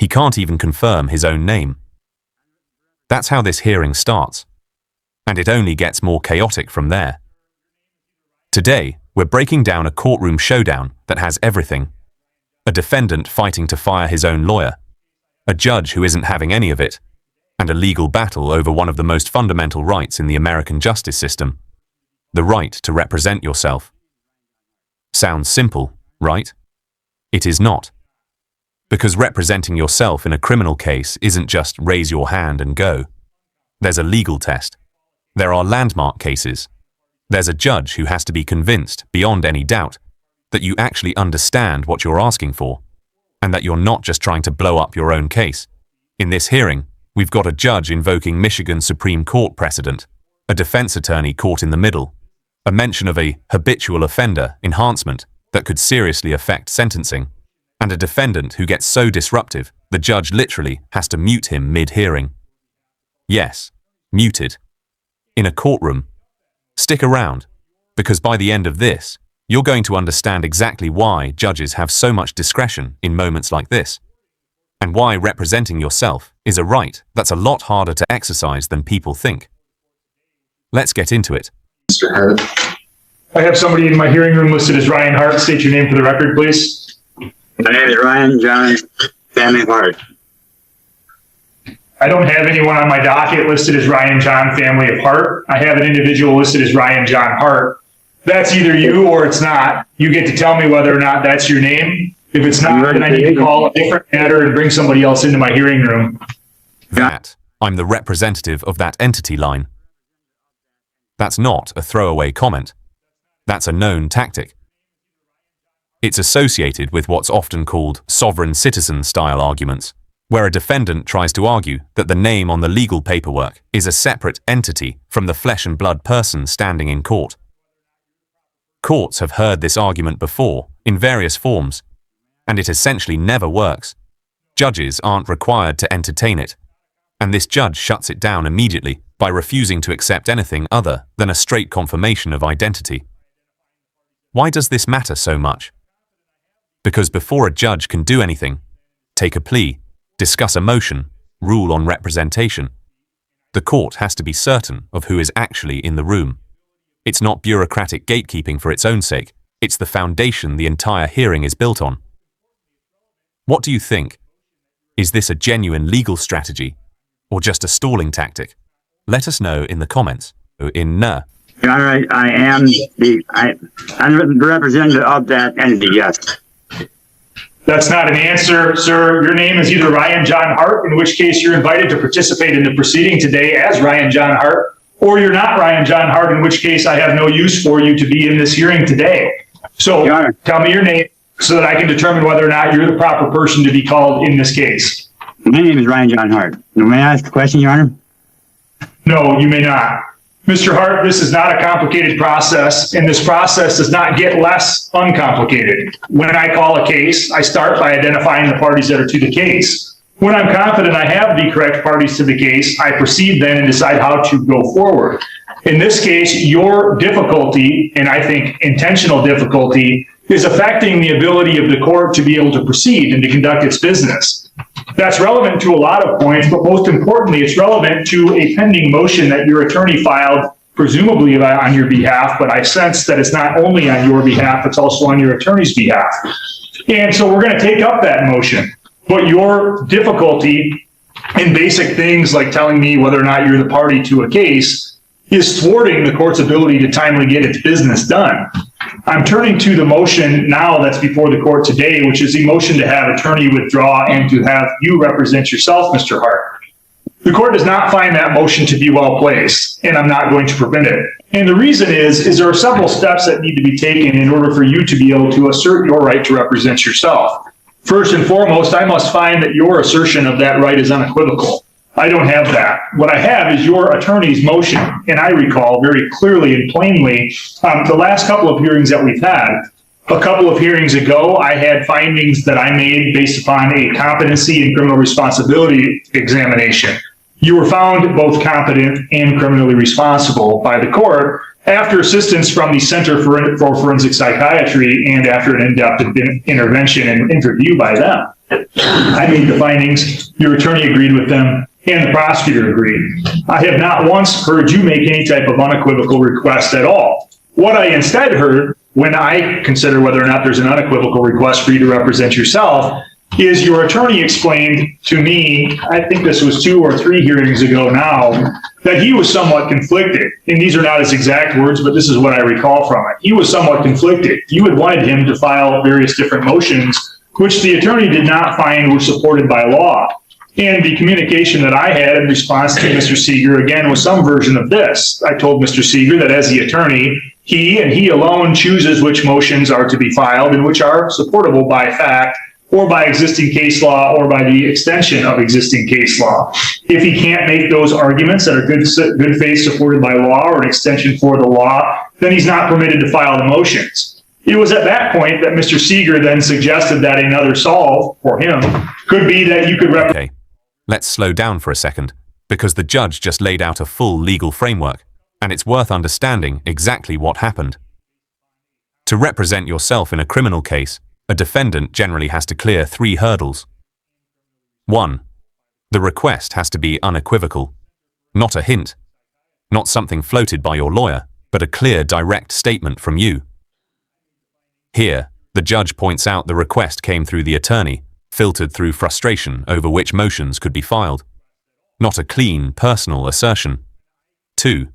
He can't even confirm his own name. That's how this hearing starts, and it only gets more chaotic from there. Today, we're breaking down a courtroom showdown that has everything. A defendant fighting to fire his own lawyer, a judge who isn't having any of it, and a legal battle over one of the most fundamental rights in the American justice system, the right to represent yourself. Sounds simple, right? It is not. Because representing yourself in a criminal case isn't just raise your hand and go. There's a legal test. There are landmark cases. There's a judge who has to be convinced, beyond any doubt, that you actually understand what you're asking for, and that you're not just trying to blow up your own case. In this hearing, we've got a judge invoking Michigan Supreme Court precedent, a defense attorney caught in the middle, a mention of a habitual offender enhancement that could seriously affect sentencing, and a defendant who gets so disruptive the judge literally has to mute him mid-hearing. Yes, muted. In a courtroom. Stick around, because by the end of this, you're going to understand exactly why judges have so much discretion in moments like this, and why representing yourself is a right that's a lot harder to exercise than people think. Let's get into it. Mr. Hart. I have somebody in my hearing room listed as Ryan Hart. State your name for the record, please. My name is Ryan John Family Hart. I don't have anyone on my docket listed as Ryan John Family of Hart. I have an individual listed as Ryan John Hart. That's either you or it's not. You get to tell me whether or not that's your name. If it's not, then I need to call a different matter and bring somebody else into my hearing room. That, I'm the representative of that entity line. That's not a throwaway comment. That's a known tactic. It's associated with what's often called sovereign citizen style arguments, where a defendant tries to argue that the name on the legal paperwork is a separate entity from the flesh and blood person standing in court. Courts have heard this argument before, in various forms, and it essentially never works. Judges aren't required to entertain it, and this judge shuts it down immediately by refusing to accept anything other than a straight confirmation of identity. Why does this matter so much? Because before a judge can do anything, take a plea, discuss a motion, rule on representation, the court has to be certain of who is actually in the room. It's not bureaucratic gatekeeping for its own sake, it's the foundation the entire hearing is built on. What do you think? Is this a genuine legal strategy, or just a stalling tactic? Let us know in the comments. Your Honor, I'm the representative of that entity, yes. That's not an answer, sir. Your name is either Ryan John Hart, in which case you're invited to participate in the proceeding today as Ryan John Hart, or you're not Ryan John Hart, in which case I have no use for you to be in this hearing today. So tell me your name so that I can determine whether or not you're the proper person to be called in this case. My name is Ryan John Hart. May I ask a question, Your Honor? No, you may not. Mr. Hart, this is not a complicated process, and this process does not get less uncomplicated. When I call a case, I start by identifying the parties that are to the case. When I'm confident I have the correct parties to the case, I proceed then and decide how to go forward. In this case, your difficulty, and I think intentional difficulty, is affecting the ability of the court to be able to proceed and to conduct its business. That's relevant to a lot of points, but most importantly, it's relevant to a pending motion that your attorney filed, presumably on your behalf, but I sense that it's not only on your behalf, it's also on your attorney's behalf. And so we're going to take up that motion. But your difficulty in basic things like telling me whether or not you're the party to a case is thwarting the court's ability to timely get its business done. I'm turning to the motion now that's before the court today, which is the motion to have attorney withdraw and to have you represent yourself, Mr. Hart. The court does not find that motion to be well placed, and I'm not going to prevent it. And the reason is there are several steps that need to be taken in order for you to be able to assert your right to represent yourself. First and foremost, I must find that your assertion of that right is unequivocal. I don't have that. What I have is your attorney's motion, and I recall very clearly and plainly the last couple of hearings that we've had. A couple of hearings ago, I had findings that I made based upon a competency and criminal responsibility examination. You were found both competent and criminally responsible by the court after assistance from the Center for Forensic Psychiatry and after an in-depth intervention and interview by them. I made the findings, your attorney agreed with them, and the prosecutor agreed. I have not once heard you make any type of unequivocal request at all. What I instead heard, when I consider whether or not there's an unequivocal request for you to represent yourself, is your attorney explained to me, I think this was 2 or 3 hearings ago now, that he was somewhat conflicted. And these are not his exact words, but this is what I recall from it. He was somewhat conflicted. You had wanted him to file various different motions, which the attorney did not find were supported by law. And the communication that I had in response to Mr. Seeger, again, was some version of this. I told Mr. Seeger that as the attorney, he and he alone chooses which motions are to be filed and which are supportable by fact or by existing case law or by the extension of existing case law. If he can't make those arguments that are good faith supported by law or an extension for the law, then he's not permitted to file the motions. It was at that point that Mr. Seeger then suggested that another solve for him could be that you could Okay, let's slow down for a second, because the judge just laid out a full legal framework, and it's worth understanding exactly what happened. To represent yourself in a criminal case, a defendant generally has to clear 3 hurdles. 1. The request has to be unequivocal. Not a hint. Not something floated by your lawyer, but a clear, direct statement from you. Here, the judge points out the request came through the attorney, filtered through frustration over which motions could be filed. Not a clean, personal assertion. 2.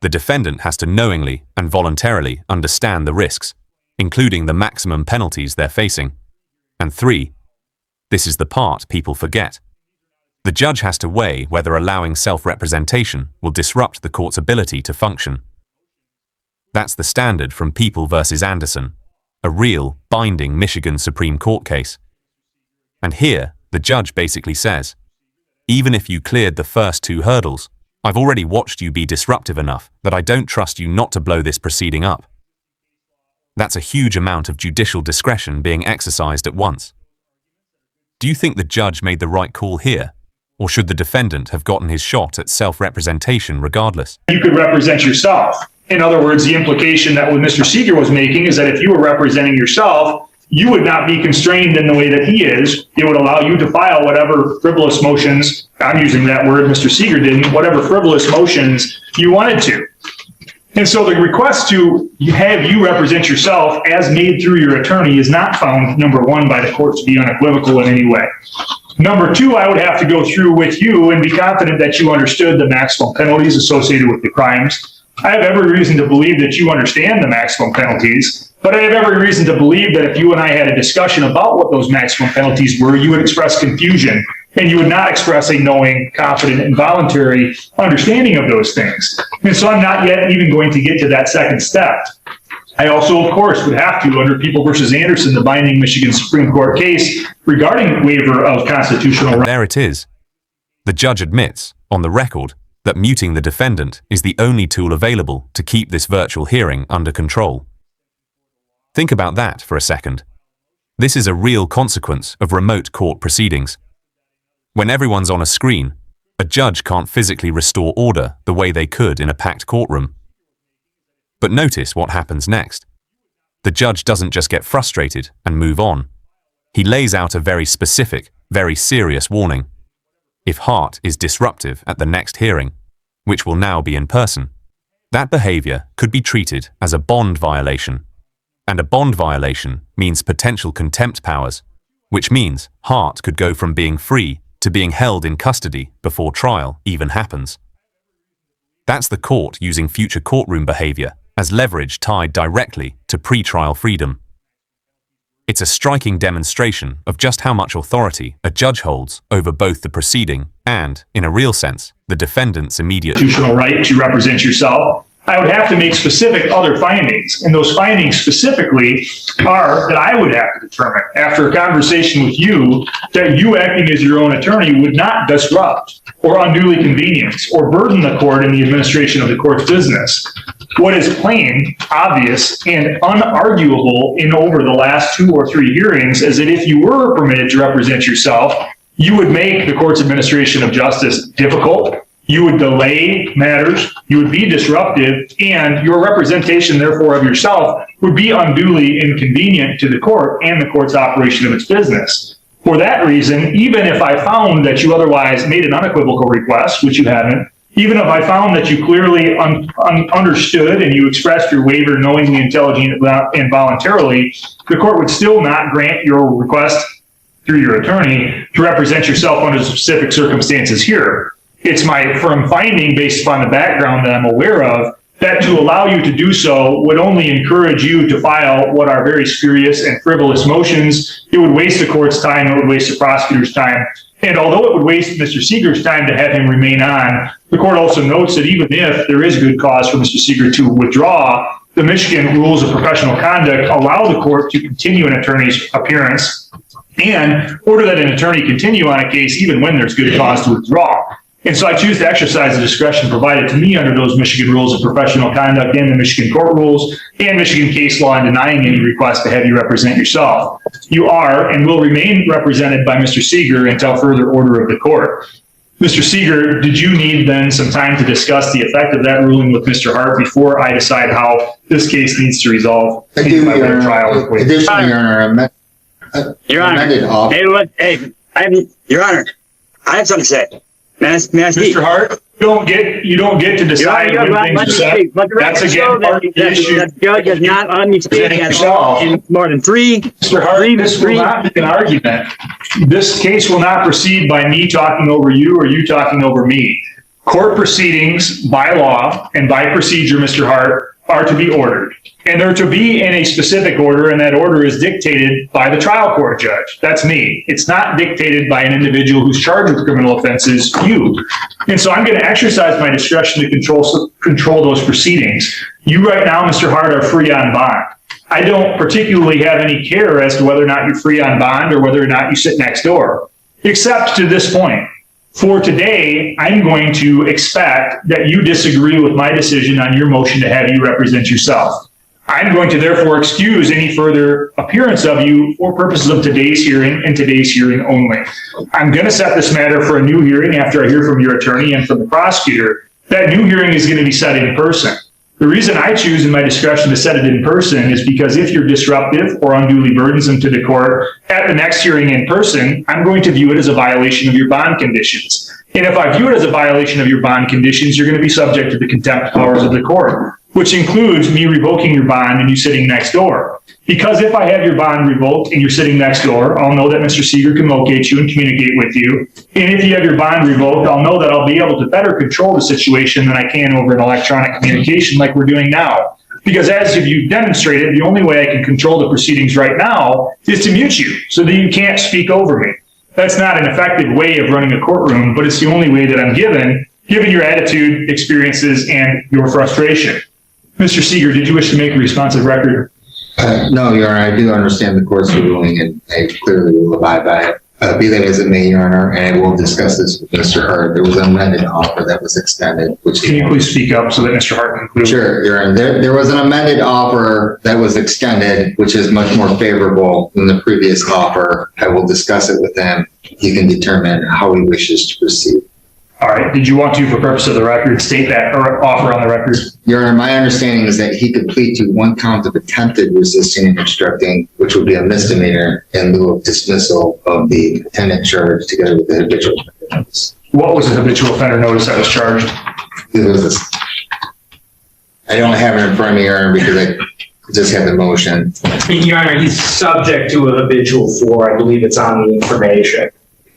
The defendant has to knowingly and voluntarily understand the risks, including the maximum penalties they're facing. And 3. This is the part people forget. The judge has to weigh whether allowing self-representation will disrupt the court's ability to function. That's the standard from People v. Anderson, a real, binding Michigan Supreme Court case. And here, the judge basically says, even if you cleared the first 2 hurdles, I've already watched you be disruptive enough that I don't trust you not to blow this proceeding up. That's a huge amount of judicial discretion being exercised at once. Do you think the judge made the right call here, or should the defendant have gotten his shot at self-representation regardless? You could represent yourself. In other words, the implication that what Mr. Seeger was making is that if you were representing yourself, you would not be constrained in the way that he is. It would allow you to file whatever frivolous motions, I'm using that word, Mr. Seeger didn't, whatever frivolous motions you wanted to. And so the request to have you represent yourself as made through your attorney is not found, number 1, by the court to be unequivocal in any way. Number 2, I would have to go through with you and be confident that you understood the maximum penalties associated with the crimes. I have every reason to believe that you understand the maximum penalties, but I have every reason to believe that if you and I had a discussion about what those maximum penalties were, you would express confusion and you would not express a knowing, confident, and voluntary understanding of those things. And so I'm not yet even going to get to that second step. I also, of course, would have to, under People v. Anderson, the binding Michigan Supreme Court case regarding waiver of constitutional rights. There it is. The judge admits, on the record, that muting the defendant is the only tool available to keep this virtual hearing under control. Think about that for a second. This is a real consequence of remote court proceedings. When everyone's on a screen, a judge can't physically restore order the way they could in a packed courtroom. But notice what happens next. The judge doesn't just get frustrated and move on. He lays out a very specific, very serious warning. If Hart is disruptive at the next hearing, which will now be in person, that behavior could be treated as a bond violation. And a bond violation means potential contempt powers, which means Hart could go from being free to being held in custody before trial even happens. That's the court using future courtroom behavior as leverage tied directly to pre-trial freedom. It's a striking demonstration of just how much authority a judge holds over both the proceeding and, in a real sense, the defendant's immediate constitutional right to represent yourself. I would have to make specific other findings, and those findings specifically are that I would have to determine after a conversation with you that you acting as your own attorney would not disrupt or unduly convenience or burden the court in the administration of the court's business. What is plain, obvious, and unarguable in over the last 2 or 3 hearings is that if you were permitted to represent yourself, you would make the court's administration of justice difficult. You would delay matters, you would be disruptive, and your representation, therefore, of yourself would be unduly inconvenient to the court and the court's operation of its business. For that reason, even if I found that you otherwise made an unequivocal request, which you haven't, even if I found that you clearly understood and you expressed your waiver knowingly, intelligently, and voluntarily, the court would still not grant your request through your attorney to represent yourself under specific circumstances here. It's my firm finding, based upon the background that I'm aware of, that to allow you to do so would only encourage you to file what are very spurious and frivolous motions. It would waste the court's time, it would waste the prosecutor's time. And although it would waste Mr. Seeger's time to have him remain on, the court also notes that even if there is good cause for Mr. Seeger to withdraw, the Michigan rules of professional conduct allow the court to continue an attorney's appearance and order that an attorney continue on a case even when there's good cause to withdraw. And so I choose to exercise the discretion provided to me under those Michigan rules of professional conduct and the Michigan court rules and Michigan case law in denying any request to have you represent yourself. You are and will remain represented by Mr. Seeger until further order of the court. Mr. Seeger, did you need then some time to discuss the effect of that ruling with Mr. Hart before I decide how this case needs to resolve? I do, Your Honor. Additionally, Your Honor, Your Honor, I have something to say. May I speak? Mr. Hart, you don't get to decide when things are set. That's again part of the issue. The judge does not let me speak at all in more than three. Mr. Hart, this will not be an argument. This case will not proceed by me talking over you or you talking over me. Court proceedings by law and by procedure, Mr. Hart, are to be ordered. And they're to be in a specific order, and that order is dictated by the trial court judge. That's me. It's not dictated by an individual who's charged with criminal offenses, you. And so I'm going to exercise my discretion to control those proceedings. You right now, Mr. Hart, are free on bond. I don't particularly have any care as to whether or not you're free on bond or whether or not you sit next door, except to this point. For today, I'm going to expect that you disagree with my decision on your motion to have you represent yourself. I'm going to therefore excuse any further appearance of you for purposes of today's hearing and today's hearing only. I'm going to set this matter for a new hearing after I hear from your attorney and from the prosecutor. That new hearing is going to be set in person. The reason I choose in my discretion to set it in person is because if you're disruptive or unduly burdensome to the court at the next hearing in person, I'm going to view it as a violation of your bond conditions. And if I view it as a violation of your bond conditions, you're going to be subject to the contempt powers of the court, which includes me revoking your bond and you sitting next door. Because if I have your bond revoked and you're sitting next door, I'll know that Mr. Seeger can locate you and communicate with you. And if you have your bond revoked, I'll know that I'll be able to better control the situation than I can over an electronic communication like we're doing now. Because as you've demonstrated, the only way I can control the proceedings right now is to mute you so that you can't speak over me. That's not an effective way of running a courtroom, but it's the only way that I'm given your attitude, experiences, and your frustration. Mr. Seeger, did you wish to make a responsive record? No, Your Honor, I do understand the court's ruling and I clearly will abide by it. Be that as it may, Your Honor, and I will discuss this with Mr. Hart. There was an amended offer that was extended. Can you please speak up so that Mr. Hart can clearly? Sure, Your Honor. There was an amended offer that was extended, which is much more favorable than the previous offer. I will discuss it with him. He can determine how he wishes to proceed. All right. Did you want to, for purpose of the record, state that or offer on the record? Your Honor, my understanding is that he could plead to one count of attempted resisting and obstructing, which would be a misdemeanor in lieu of dismissal of the attendant charge together with the habitual offender notice. What was the habitual offender notice that was charged? It was I don't have it in front of me, Your Honor, because I just had the motion. Your Honor, he's subject to a habitual 4. I believe it's on the information.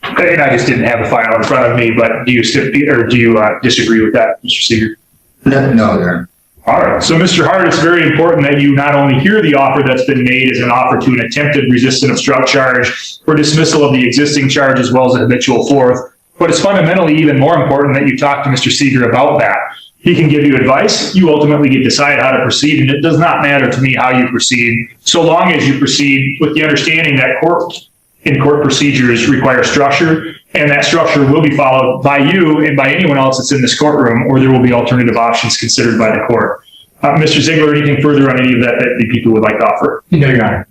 And I just didn't have the file in front of me, but do you disagree with that, Mr. Seeger? No, Your Honor. All right. So, Mr. Hart, it's very important that you not only hear the offer that's been made as an offer to an attempted resist and obstruct charge for dismissal of the existing charge as well as a habitual 4th, but it's fundamentally even more important that you talk to Mr. Seeger about that. He can give you advice. You ultimately get to decide how to proceed, and it does not matter to me how you proceed, so long as you proceed with the understanding that court procedures require structure, and that structure will be followed by you and by anyone else that's in this courtroom, or there will be alternative options considered by the court. Mr. Ziegler, anything further on any of that the people would like to offer? No, Your Honor.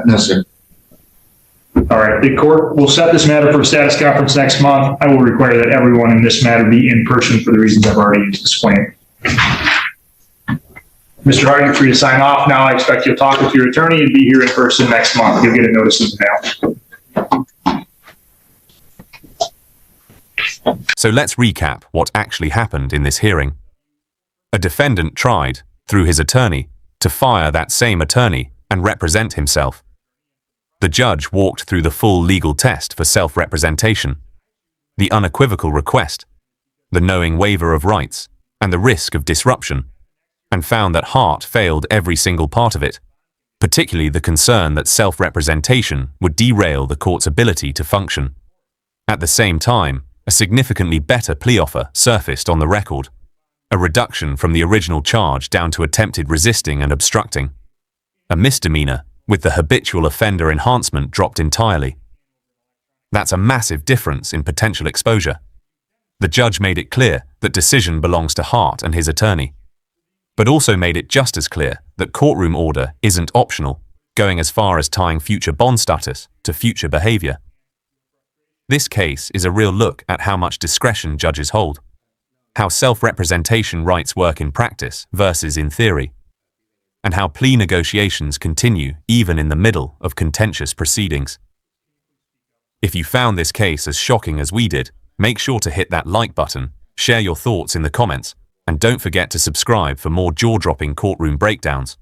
No, sir. All right. The court will set this matter for a status conference next month. I will require that everyone in this matter be in person for the reasons I've already explained. Mr. Hart, you're free to sign off now. I expect you'll talk with your attorney and be here in person next month. You'll get a notice in the mail. So let's recap what actually happened in this hearing. A defendant tried, through his attorney, to fire that same attorney and represent himself. The judge walked through the full legal test for self-representation, the unequivocal request, the knowing waiver of rights, and the risk of disruption, and found that Hart failed every single part of it, particularly the concern that self-representation would derail the court's ability to function. At the same time, a significantly better plea offer surfaced on the record, a reduction from the original charge down to attempted resisting and obstructing. A misdemeanor, with the habitual offender enhancement dropped entirely. That's a massive difference in potential exposure. The judge made it clear that decision belongs to Hart and his attorney, but also made it just as clear that courtroom order isn't optional, going as far as tying future bond status to future behavior. This case is a real look at how much discretion judges hold, how self-representation rights work in practice versus in theory, and how plea negotiations continue even in the middle of contentious proceedings. If you found this case as shocking as we did, make sure to hit that like button, share your thoughts in the comments, and don't forget to subscribe for more jaw-dropping courtroom breakdowns.